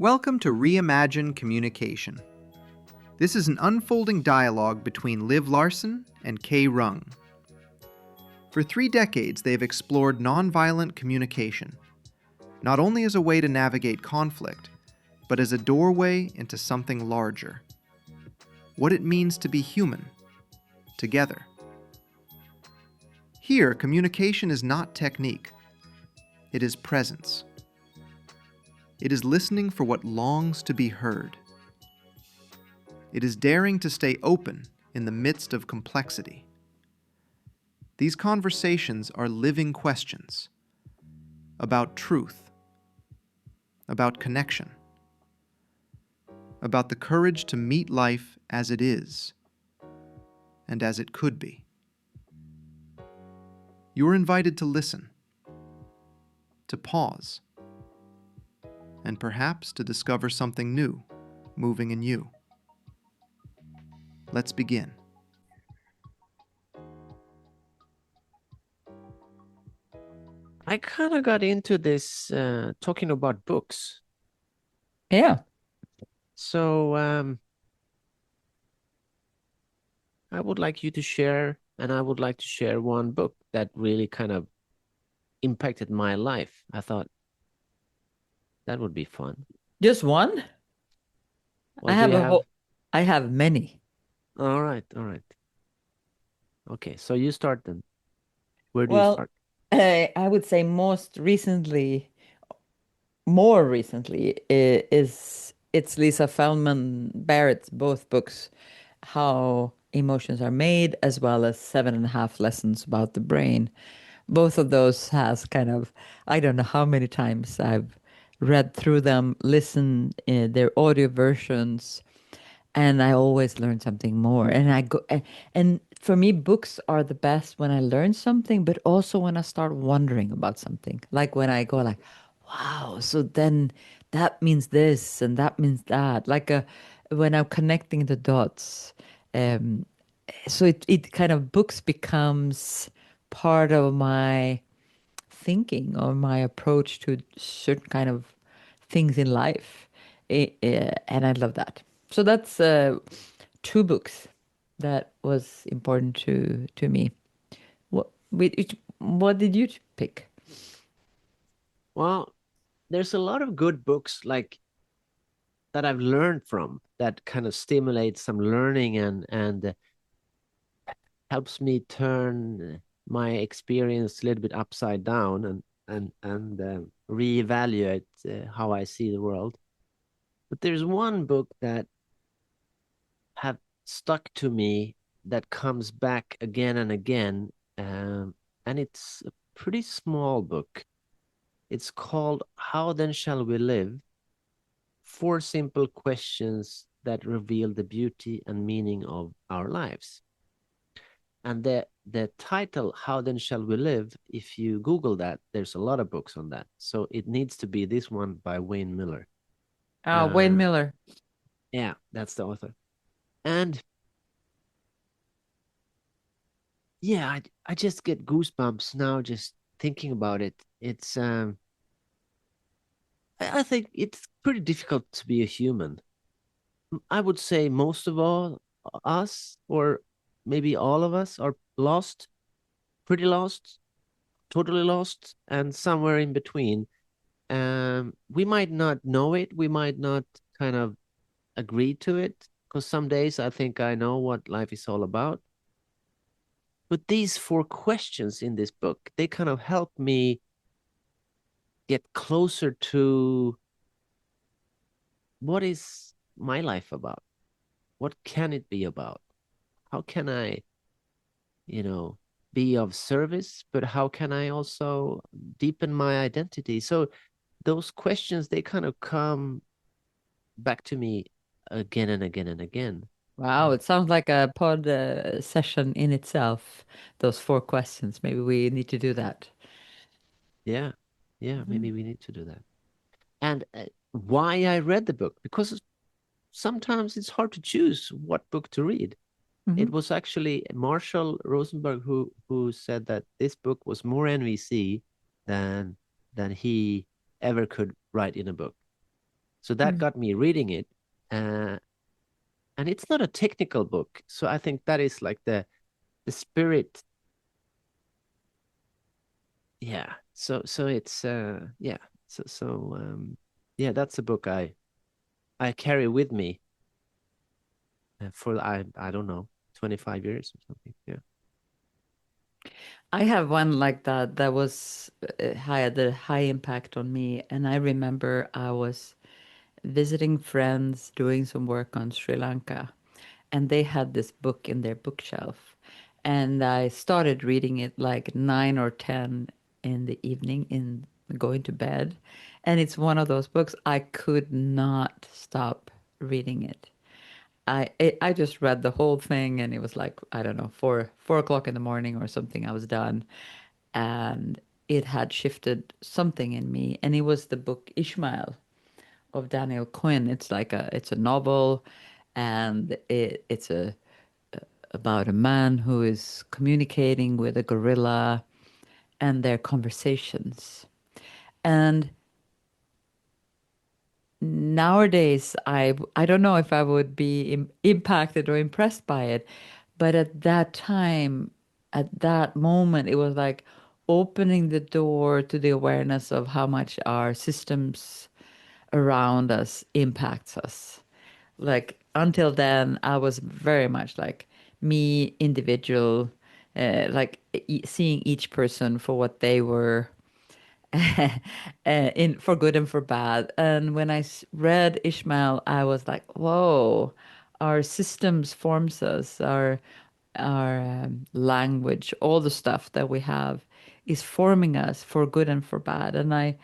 Welcome to Reimagine Communication. This is an unfolding dialogue between Liv Larsson and Rung. For 3 decades, they have explored nonviolent communication, not only as a way to navigate conflict, but as a doorway into something larger. What it means to be human, together. Here, communication is not technique. It is presence. It is listening for what longs to be heard. It is daring to stay open in the midst of complexity. These conversations are living questions about truth, about connection, about the courage to meet life as it is and as it could be. You are invited to listen, to pause, and perhaps to discover something new moving in you. Let's begin. I kind of got into this talking about books. Yeah. So I would like you to share, and I would like to share one book that really kind of impacted my life. I thought that would be fun. Just one? Well, I have many. All right. Okay, so you start then. Where do you Well, start? I would say more recently, it's Lisa Feldman Barrett's both books, How Emotions Are Made, as well as 7.5 Lessons About the Brain. Both of those has kind of, I don't know how many times I've read through them, listened their audio versions, and I always learn something more. And for me, books are the best when I learn something, but also when I start wondering about something. Like when I go like, wow, so then that means this and that means that. When I'm connecting the dots. Um, so it kind of books becomes part of my thinking or my approach to certain kind of things in life. And I love that. So that's 2 books that was important to me. What did you pick? Well, there's a lot of good books like that I've learned from that kind of stimulate some learning and helps me turn my experience a little bit upside down and reevaluate how I see the world. But there's one book that have stuck to me that comes back again and again, and it's a pretty small book. It's called "How Then Shall We Live? 4 Simple Questions That Reveal the Beauty and Meaning of Our Lives." And the title, How Then Shall We Live, if you Google that, there's a lot of books on that. So it needs to be this one by Wayne Miller. Wayne Miller. Yeah, that's the author. And yeah, I just get goosebumps now just thinking about it. It's I think it's pretty difficult to be a human. I would say most of all us, or maybe all of us, are lost, pretty lost, totally lost, and somewhere in between. We might not know it. We might not kind of agree to it, because some days I think I know what life is all about. But these 4 questions in this book, they kind of help me get closer to what is my life about? What can it be about? How can I, be of service, but how can I also deepen my identity? So those questions, they kind of come back to me again and again and again. Wow, it sounds like a pod session in itself. Those 4 questions. Maybe we need to do that. Yeah. Yeah, Mhm. maybe we need to do that. And why I read the book, because sometimes it's hard to choose what book to read. It Mhm. was actually Marshall Rosenberg who said that this book was more NVC than he ever could write in a book. So that got me reading it. Uh, and it's not a technical book. So I think that is like the spirit. Yeah. So it's yeah. Yeah, that's a book I carry with me for I don't know, 25 years or something. Yeah. I have one like that that was had a high impact on me. And I remember I was visiting friends doing some work on Sri Lanka, and they had this book in their bookshelf. And I started reading it like 9 or 10 in the evening in going to bed. And it's one of those books I could not stop reading it. I just read the whole thing, and it was like, I don't know, 4 o'clock in the morning or something. I was done, and it had shifted something in me. And it was the book Ishmael of Daniel Quinn. It's a novel, and it's a about a man who is communicating with a gorilla and their conversations. And nowadays, I don't know if I would be impacted or impressed by it, but at that time, at that moment, it was like opening the door to the awareness of how much our systems around us impacts us. Like until then, I was very much like me, individual, like seeing each person for what they were, in for good and for bad. And when I read Ishmael, I was like, whoa, our systems forms us, our language, all the stuff that we have is forming us for good and for bad. And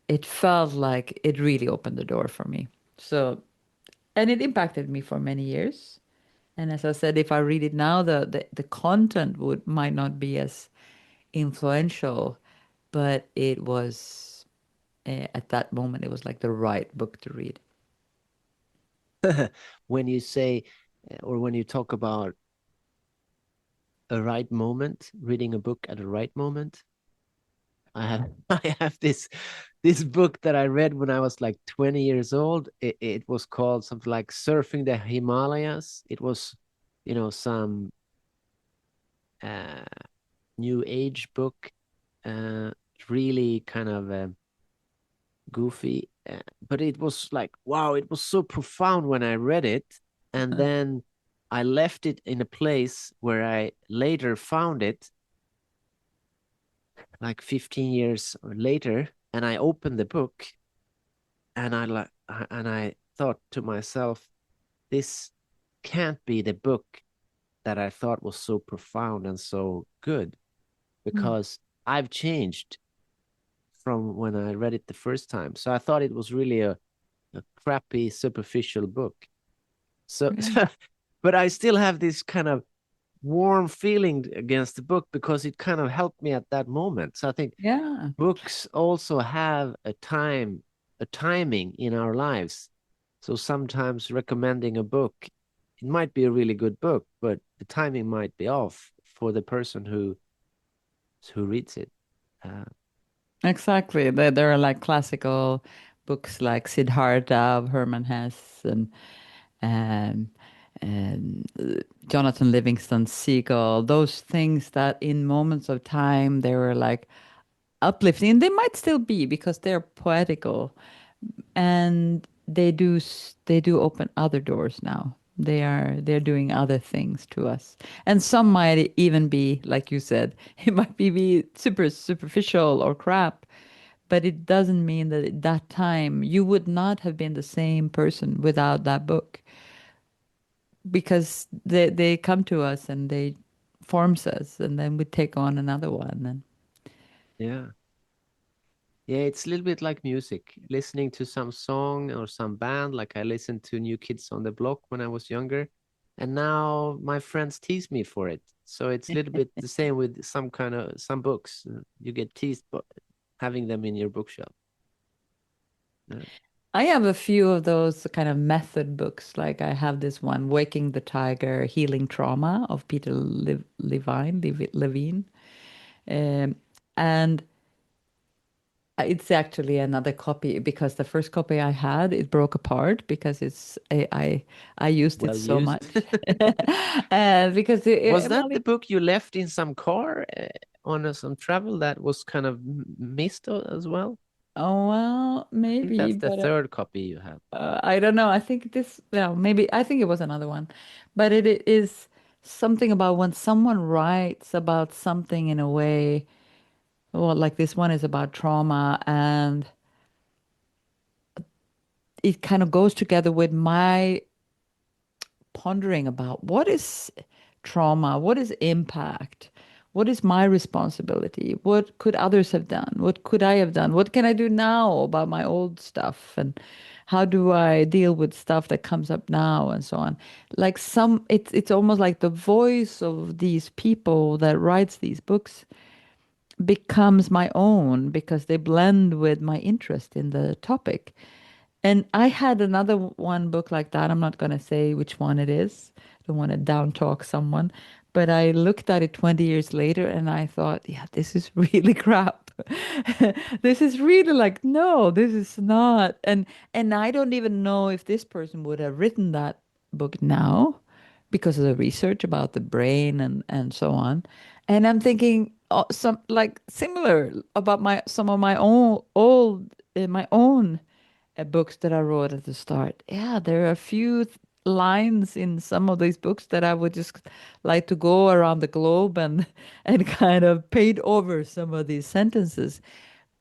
it felt like it really opened the door for me. So, and it impacted me for many years. And as I said, if I read it now, the content would might not be as influential, but it was at that moment it was like the right book to read. When you say or when you talk about a right moment, reading a book at a right moment, I have I have this book that I read when I was like 20 years old. It was called something like Surfing the Himalayas. It was, some uh, new age book, uh, really kind of goofy, but it was like, wow, it was so profound when I read it. And then I left it in a place where I later found it, like 15 years or later, and I opened the book, and I thought to myself, this can't be the book that I thought was so profound and so good, Mm. because I've changed from when I read it the first time. So I thought it was really a crappy, superficial book. So, Yeah. but I still have this kind of warm feeling against the book because it kind of helped me at that moment. So I think Yeah. books also have a timing in our lives. So sometimes recommending a book, it might be a really good book, but the timing might be off for the person who reads it. Uh, Exactly. There are like classical books like Siddhartha of Hermann Hesse um, Jonathan Livingston Seagull, those things that in moments of time they were like uplifting. They might still be because they're poetical, and they do open other doors now. They're doing other things to us, and some might even be like you said. It might be super superficial or crap, but it doesn't mean that at that time you would not have been the same person without that book, because they come to us and they forms us, and then we take on another one. And yeah. Yeah, it's a little bit like music, listening to some song or some band. Like I listened to New Kids on the Block when I was younger, and now my friends tease me for it. So it's a little bit the same with some books. You get teased for having them in your bookshelf. Yeah. I have a few of those kind of method books. Like I have this one, Waking the Tiger, Healing Trauma of Peter Levine. Um, and It's actually another copy because the first copy I had, it broke apart because I used it Well so used. much. Because Was well, that the book you left in some car on some travel that was kind of missed as well? oh well, I think maybe, that's the but third copy you have. I don't know. I think this, well, maybe I think it was another one, but it is something about when someone writes about something in a way, well, like this one is about trauma, and it kind of goes together with my pondering about what is trauma, what is impact, what is my responsibility, what could others have done, what could I have done, what can I do now about my old stuff, and how do I deal with stuff that comes up now, and so on. Like it's almost like the voice of these people that writes these books becomes my own because they blend with my interest in the topic. And I had another one book like that. I'm not going to say which one it is. I don't want to down talk someone. But I looked at it 20 years later and I thought, yeah, this is really crap. This is really like, no, this is not. And I don't even know if this person would have written that book now because of the research about the brain and so on. And I'm thinking some like similar about my some of my own old my own books that I wrote at the start. Yeah, there are a few lines in some of these books that I would just like to go around the globe and and kind of paint over some of these sentences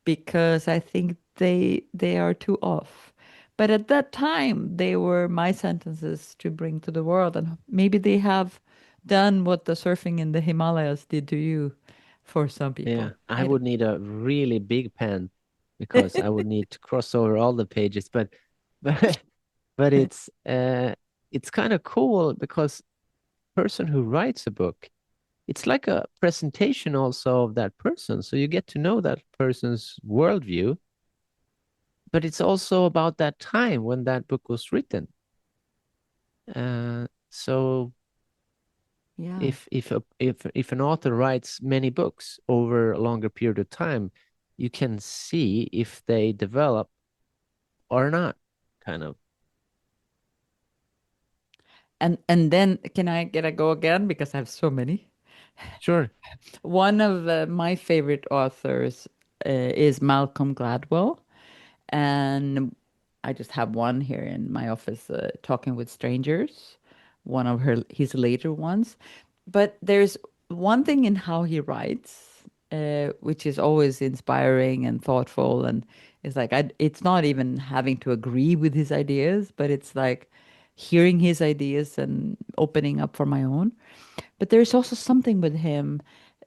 because I think they are too off. But at that time, they were my sentences to bring to the world, and maybe they have done what the surfing in the Himalayas did to you for some Yeah, people. I I would don't need a really big pen because I would need to cross over all the pages. But but but it's kind of cool because person who writes a book, it's like a presentation also of that person. So you get to know that person's worldview, but it's also about that time when that book was written. So yeah. if an author writes many books over a longer period of time, you can see if they develop or not, kind of. And then can I get a go again because I have so many? Sure. One of my favorite authors is Malcolm Gladwell, and I just have one here in my office, Talking with Strangers, one of his later ones. But there's one thing in how he writes, which is always inspiring and thoughtful, and it's like it's not even having to agree with his ideas, but it's like hearing his ideas and opening up for my own. But there's also something with him.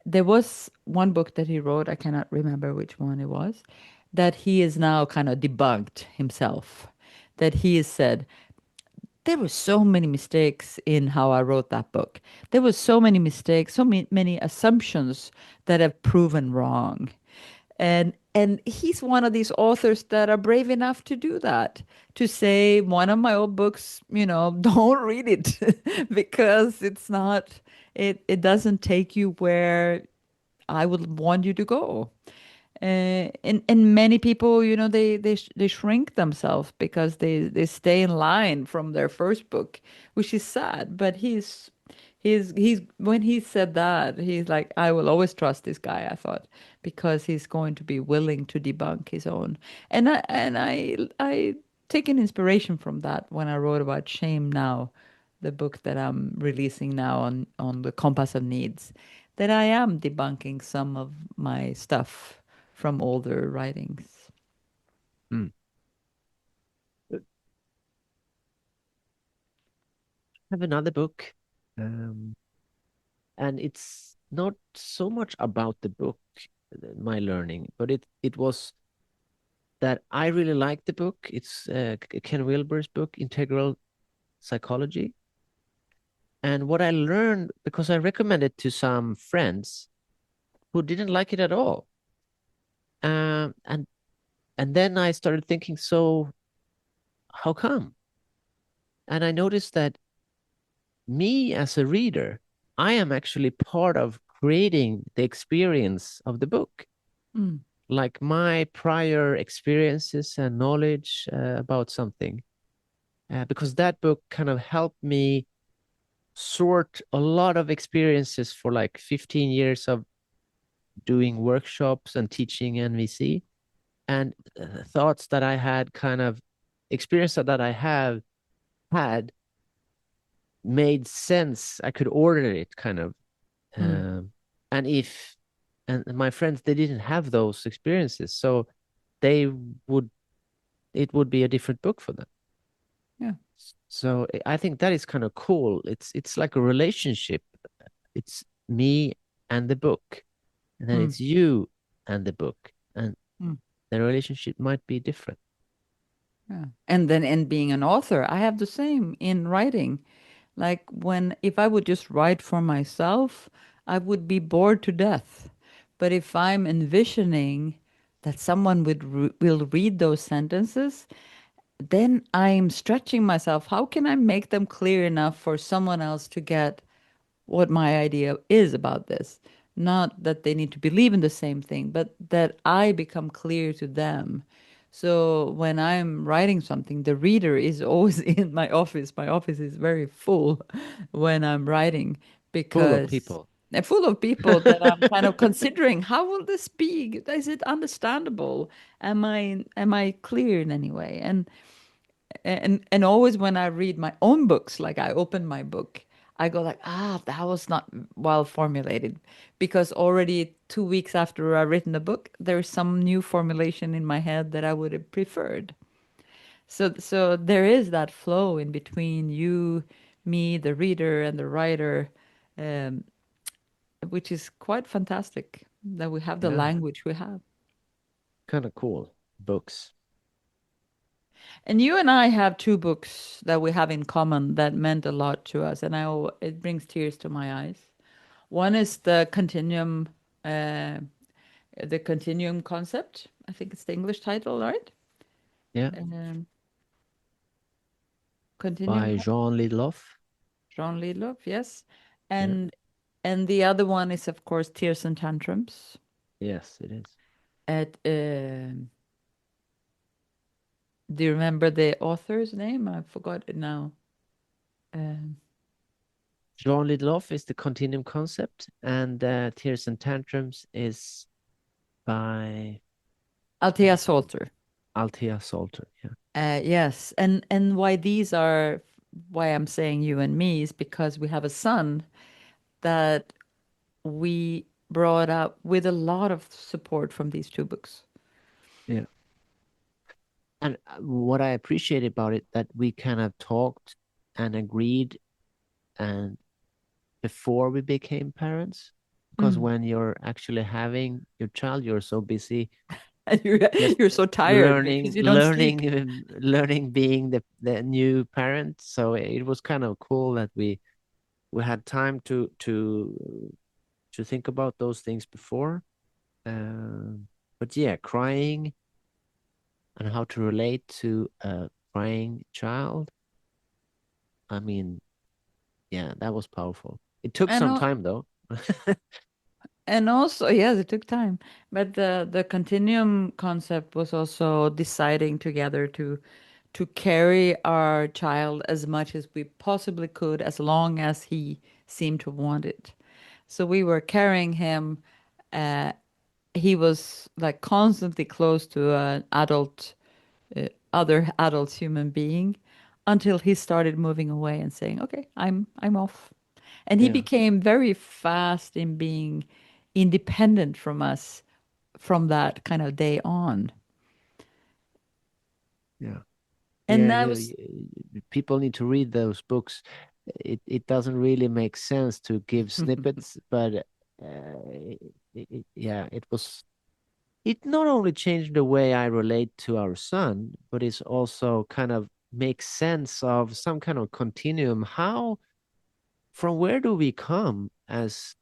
There was one book that he wrote, I cannot remember which one it was, that he is now kind of debunked himself. That he has said, there were so many mistakes in how I wrote that book. There were so many mistakes, many assumptions that have proven wrong. And he's one of these authors that are brave enough to do that, to say one of my old books, don't read it because it doesn't take you where I would want you to go. And many people, they shrink themselves because they stay in line from their first book, which is sad. But he's when he said that, he's like, I will always trust this guy, I thought, because he's going to be willing to debunk his own. And I take an inspiration from that when I wrote about shame now, the book that I'm releasing now on the compass of needs, that I am debunking some of my stuff from older writings. Hmm. I have another book, um, and it's not so much about the book, my learning, but it was that I really liked the book. It's Ken Wilber's book, Integral Psychology. And what I learned, because I recommended to some friends who didn't like it at all. Um, and and then I started thinking, so how come? And I noticed that me as a reader, I am actually part of creating the experience of the book. Mm. like my prior experiences and knowledge about something, because that book kind of helped me sort a lot of experiences for like 15 years of doing workshops and teaching NVC, and thoughts that I had, kind of experience that I have had, made sense. I could order it kind of. Um, and if and my friends, they didn't have those experiences, so they would it would be a different book for them. Yeah. So I think that is kind of cool. It's like a relationship. It's me and the book, and then Mm. it's you and the book, and Mm. the relationship might be different. Yeah. And then in being an author, I have the same in writing. Like if I would just write for myself, I would be bored to death. But if I'm envisioning that someone will read those sentences, then I'm stretching myself. How can I make them clear enough for someone else to get what my idea is about this? Not that they need to believe in the same thing, but that I become clear to them. So when I'm writing something, the reader is always in my office. My office is very full when I'm writing Full of because people. full of people that I'm kind of considering, how will this be? Is it understandable? Am I clear in any way? And always when I read my own books, like I open my book, I go like, that was not well formulated, because already 2 weeks after I've written the book, there's some new formulation in my head that I would have preferred. So there is that flow in between you, me, the reader, and the writer, um, which is quite fantastic that we have the Yeah, language we have. kind of cool books. And you and I have two books that we have in common that meant a lot to us, and it brings tears to my eyes. One is uh, the Continuum concept. I think it's the English title, right? Yeah, Um, Continuum, by Jean Lidloff. Jean Lidloff, yes. Yeah, And the other one is, of course, Tears and Tantrums. yes, it is. At Do you remember the author's name? I forgot it now. Um, Jean Lidloff is the Continuum concept, and Tears and Tantrums is by Althea Salter. Althea Salter. Yeah, Yes, and why I'm saying you and me is because we have a son that we brought up with a lot of support from these two books. yeah. And what I appreciate about it, that we kind of talked and agreed, and before we became parents, because Mm. when you're actually having your child, you're so busy And just you're so tired learning because you don't sleep. learning learning being the new parent. So it was kind of cool that we had time to think about those things before. But yeah, crying and how to relate to a crying child, I mean, yeah, that was powerful. It took And some al- time though. and also, yes, it took time. But the continuum concept was also deciding together to carry our child as much as we possibly could, as long as he seemed to want it. So we were carrying him. Uh, he was like constantly close to an other adult human being, until he started moving away and saying, "Okay, I'm off." And he Yeah, became very fast in being independent from us from that kind of day on. yeah. And Yeah, that was people need to read those books. It doesn't really make sense to give snippets, but yeah, it not only changed the way I relate to our son, but it's also kind of makes sense of some kind of continuum. How, from where do we come as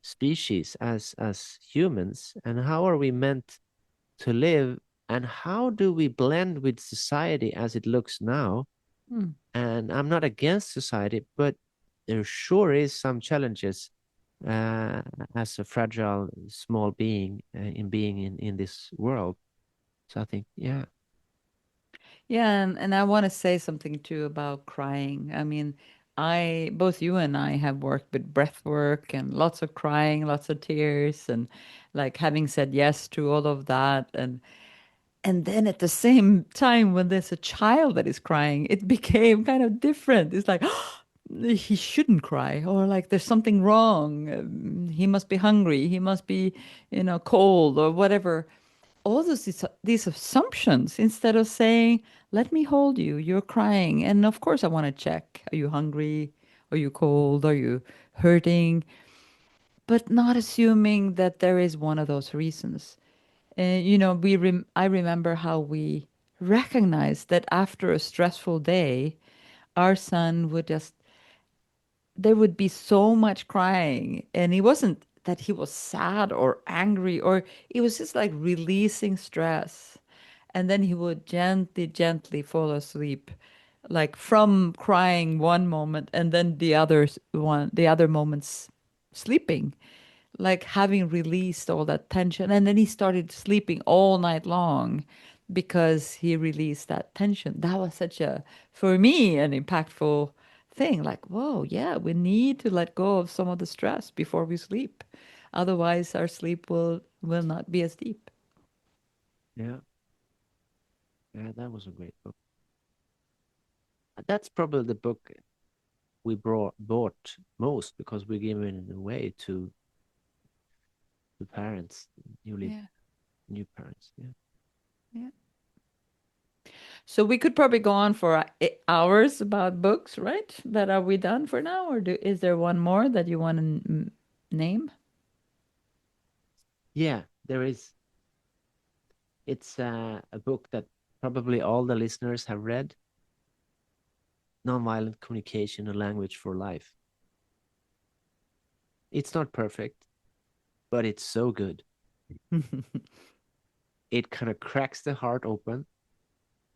species, as humans, and how are we meant to live, and how do we blend with society as it looks now? mm, And I'm not against society, but there sure is some challenges as a fragile, small being in being in this world. So I think, yeah. Yeah, and I want to say something too about crying. I mean, both you and I have worked with breath work and lots of crying, lots of tears, and like having said yes to all of that. And then at the same time, when there's a child that is crying, it became kind of different. It's like, he shouldn't cry, or like there's something wrong. He must be hungry. He must be, cold or whatever. All these assumptions instead of saying, let me hold you, you're crying. And of course, I want to check. Are you hungry? Are you cold? Are you hurting? But not assuming that there is one of those reasons. I remember how we recognized that after a stressful day, our son would just, there would be so much crying. And it wasn't that he was sad or angry, or it was just like releasing stress. And then he would gently, gently fall asleep, like from crying one moment and then the other moments sleeping, like having released all that tension. And then he started sleeping all night long because he released that tension. That was such a, for me, an impactful thing. Like, whoa, yeah, we need to let go of some of the stress before we sleep. Otherwise, our sleep will not be as deep. Yeah. Yeah, that was a great book. That's probably the book we bought most because we're giving it away to parents, Yeah, new parents. Yeah. yeah. So we could probably go on for hours about books, right? But are we done for now, or is there one more that you want to name? Yeah, there is. It's a book that probably all the listeners have read. Nonviolent Communication: A Language for Life. It's not perfect, but it's so good. It kind of cracks the heart open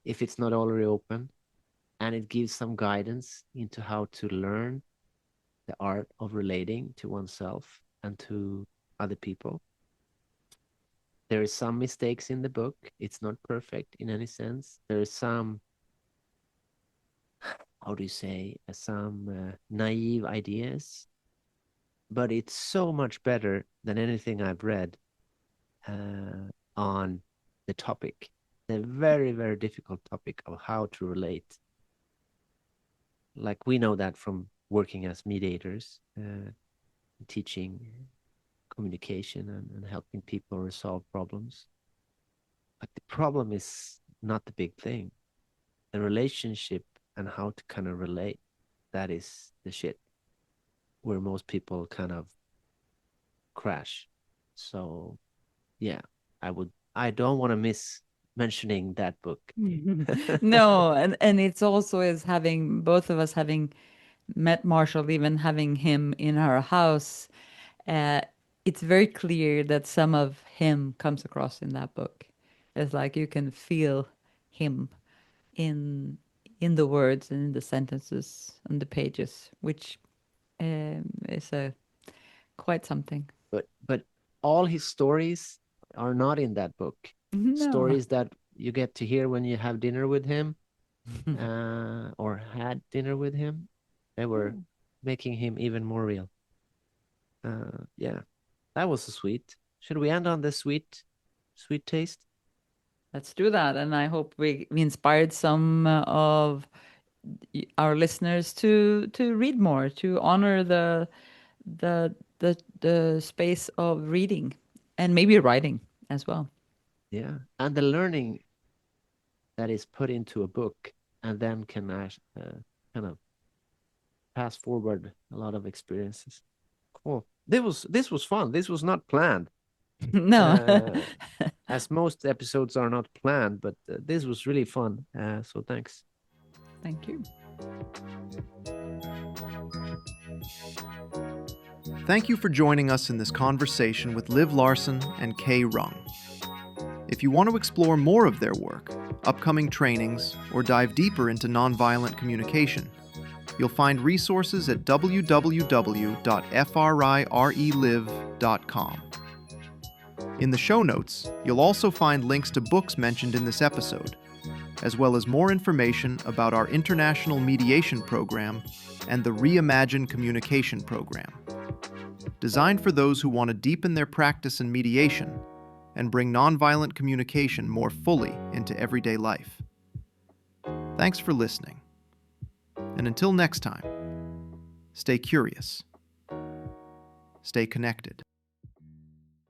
if it's not already open, and it gives some guidance into how to learn the art of relating to oneself and to other people. There is some mistakes in the book. It's not perfect in any sense. There is some, how do you say, some naive ideas, but it's so much better than anything I've read on the topic, the very, very difficult topic of how to relate. Like we know that from working as mediators, teaching communication and helping people resolve problems. But the problem is not the big thing. The relationship and how to kind of relate, that is the shit where most people kind of crash. So yeah, I don't want to miss mentioning that book. No, and it's also is having both of us having met Marshall, even having him in our house. Uh, it's very clear that some of him comes across in that book. It's like you can feel him in in the words and in the sentences and the pages, which is a quite something. But all his stories are not in that book. No. Stories that you get to hear when you have dinner with him, or had dinner with him, they were making him even more real. Yeah, that was sweet. Should we end on the sweet taste? Let's do that, and I hope we inspired some of our listeners to read more, to honor the space of reading and maybe writing as well. Yeah, and the learning that is put into a book and then can kind of pass forward a lot of experiences. Cool. This was fun. This was not planned. No. As most episodes are not planned, but this was really fun. So thanks. Thank you. Thank you for joining us in this conversation with Liv Larsson and Kay Rung. If you want to explore more of their work, upcoming trainings, or dive deeper into nonviolent communication, You'll find resources at www.frirelive.com. In the show notes, you'll also find links to books mentioned in this episode, as well as more information about our International Mediation Program and the Reimagine Communication Program, designed for those who want to deepen their practice in mediation and bring nonviolent communication more fully into everyday life. Thanks for listening. And until next time, stay curious, stay connected.